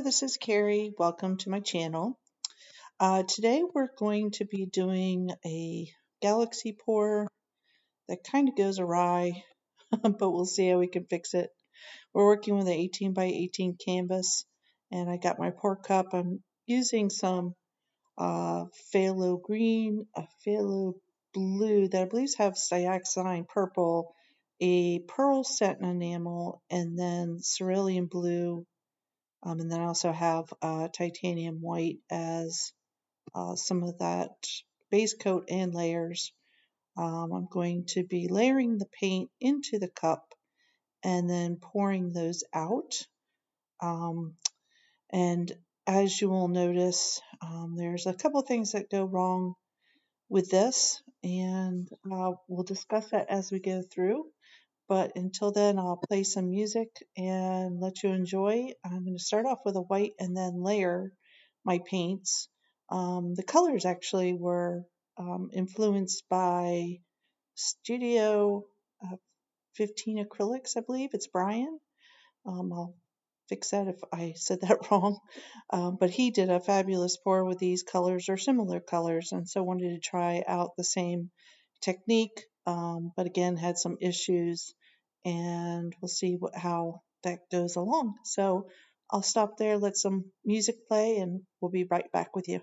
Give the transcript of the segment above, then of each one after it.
this is Carrie. Welcome to my channel. Today we're going to be doing a galaxy pour that kind of goes awry, but we'll see how we can fix it. We're working with an 18 by 18 canvas, and I got my pour cup. I'm using some phthalo green, a phthalo blue that I believe have cyaxine purple, a pearl satin enamel, and then cerulean blue. And then I also have titanium white as some of that base coat and layers. I'm going to be layering the paint into the cup and then pouring those out. Um, and as you will notice, there's a couple things that go wrong with this, and we'll discuss that as we go through. But until then, I'll play some music and let you enjoy. I'm going to start off with a white and then layer my paints. The colors actually were influenced by Studio 15 Acrylics, I believe. It's Brian. I'll fix that if I said that wrong. But he did a fabulous pour with these colors or similar colors, and so wanted to try out the same technique, but again had some issues, and we'll see how that goes along. So I'll stop there, let some music play, and we'll be right back with you.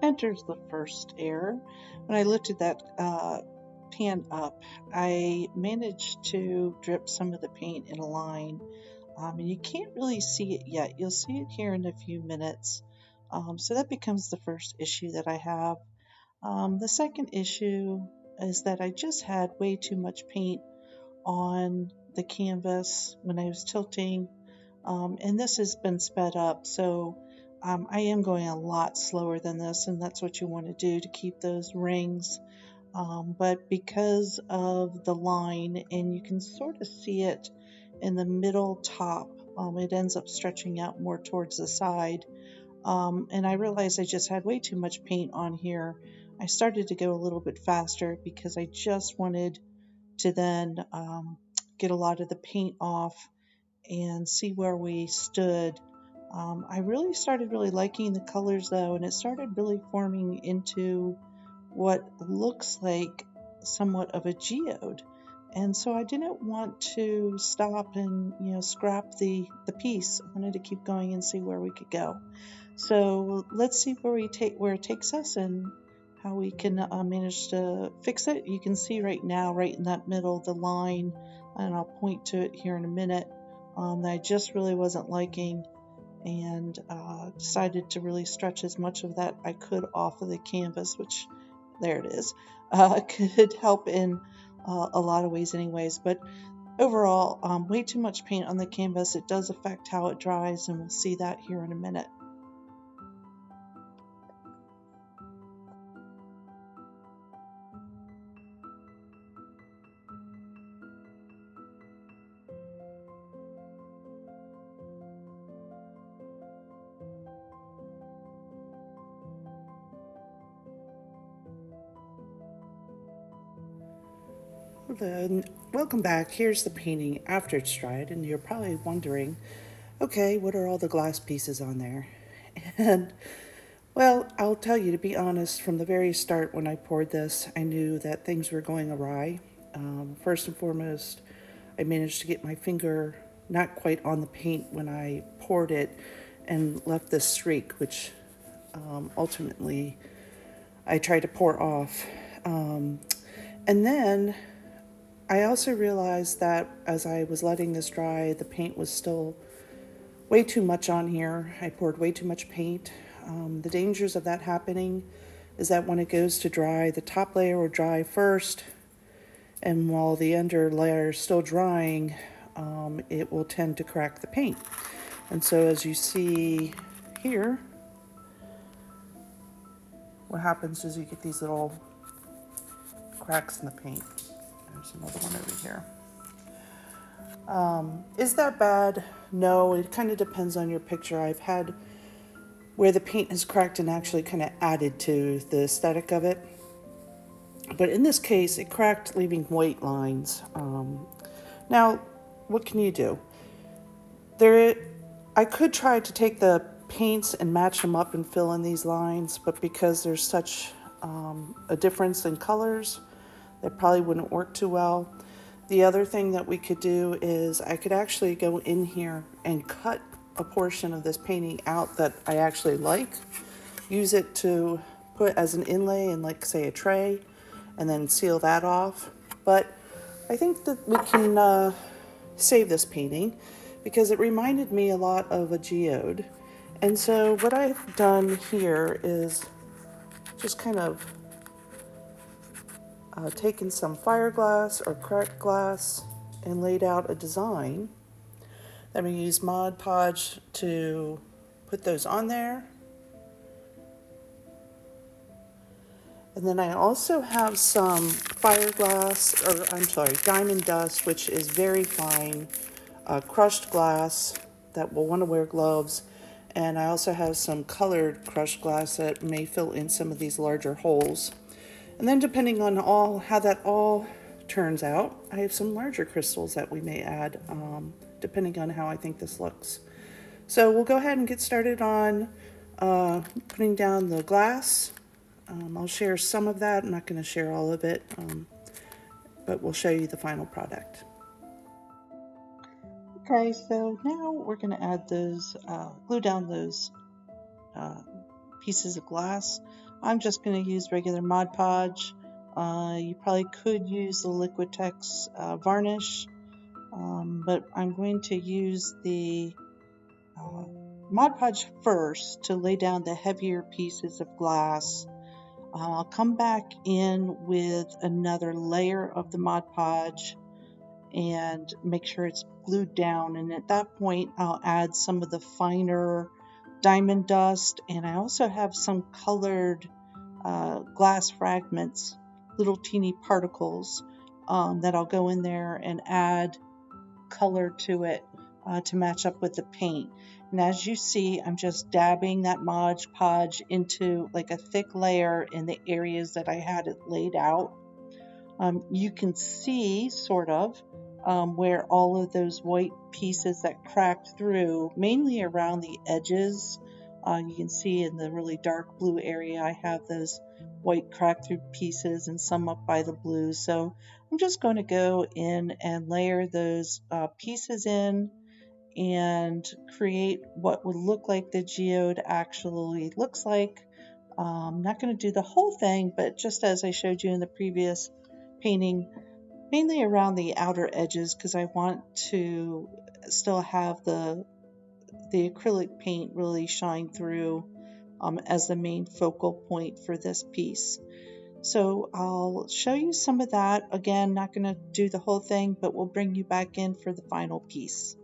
Enters the first error. When I lifted that pan up, I managed to drip some of the paint in a line, and you can't really see it yet. You'll see it here in a few minutes. So that becomes the first issue that I have. The second issue is that I just had way too much paint on the canvas when I was tilting, and this has been sped up, so I am going a lot slower than this, and that's what you want to do to keep those rings. But because of the line, and you can sort of see it in the middle top, it ends up stretching out more towards the side. And I realized I just had way too much paint on here. I started to go a little bit faster because I just wanted to then get a lot of the paint off and see where we stood. I really started really liking the colors though, and it started really forming into what looks like somewhat of a geode. And so I didn't want to stop and scrap the piece. I wanted to keep going and see where we could go. So let's see where it takes us and how we can manage to fix it. You can see right now, right in that middle, the line, and I'll point to it here in a minute, that I just really wasn't liking, and decided to really stretch as much of that I could off of the canvas, which there it is, could help in a lot of ways anyways. But overall, way too much paint on the canvas. It does affect how it dries, and we'll see that here in a minute. Hello, welcome back. Here's the painting after it's dried, and you're probably wondering, okay, what are all the glass pieces on there? And well, I'll tell you, to be honest, from the very start when I poured this, I knew that things were going awry. First and foremost, I managed to get my finger not quite on the paint when I poured it and left this streak, which ultimately I tried to pour off. And then I also realized that as I was letting this dry, the paint was still way too much on here. I poured way too much paint. The dangers of that happening is that when it goes to dry, the top layer will dry first, and while the under layer is still drying, it will tend to crack the paint. And so as you see here, what happens is you get these little cracks in the paint. There's another one over here. Is that bad? No, it kind of depends on your picture. I've had where the paint has cracked and actually kind of added to the aesthetic of it. But in this case, it cracked, leaving white lines. Now, what can you do? I could try to take the paints and match them up and fill in these lines, but because there's such a difference in colors, that probably wouldn't work too well. The other thing that we could do is I could actually go in here and cut a portion of this painting out that I actually like, use it to put as an inlay in, like, say, a tray, and then seal that off. But I think that we can save this painting because it reminded me a lot of a geode. And so what I've done here is just kind of taken some fiberglass or cracked glass and laid out a design. Then we use Mod Podge to put those on there. And then I also have some diamond dust, which is very fine, crushed glass that will want to wear gloves. And I also have some colored crushed glass that may fill in some of these larger holes. And then depending on how that all turns out, I have some larger crystals that we may add, depending on how I think this looks. So we'll go ahead and get started on putting down the glass. I'll share some of that. I'm not going to share all of it, but we'll show you the final product. Okay, so now we're going to add those, glue down those pieces of glass. I'm just going to use regular Mod Podge. You probably could use the Liquitex varnish, but I'm going to use the Mod Podge first to lay down the heavier pieces of glass. I'll come back in with another layer of the Mod Podge and make sure it's glued down, and at that point I'll add some of the finer diamond dust, and I also have some colored glass fragments, little teeny particles, that I'll go in there and add color to it to match up with the paint. And as you see, I'm just dabbing that Mod Podge into like a thick layer in the areas that I had it laid out. You can see sort of where all of those white pieces that cracked through, mainly around the edges. You can see in the really dark blue area, I have those white cracked through pieces and some up by the blue. So I'm just going to go in and layer those pieces in and create what would look like the geode actually looks like. I'm not going to do the whole thing, but just as I showed you in the previous painting, mainly around the outer edges, because I want to still have the acrylic paint really shine through as the main focal point for this piece. So I'll show you some of that. Again, not going to do the whole thing, but we'll bring you back in for the final piece.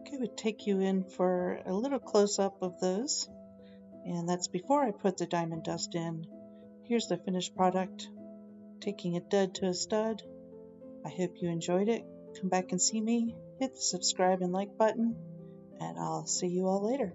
Okay, I would take you in for a little close-up of those, and that's before I put the diamond dust in. Here's the finished product, taking a dud to a stud. I hope you enjoyed it. Come back and see me, hit the subscribe and like button, and I'll see you all later.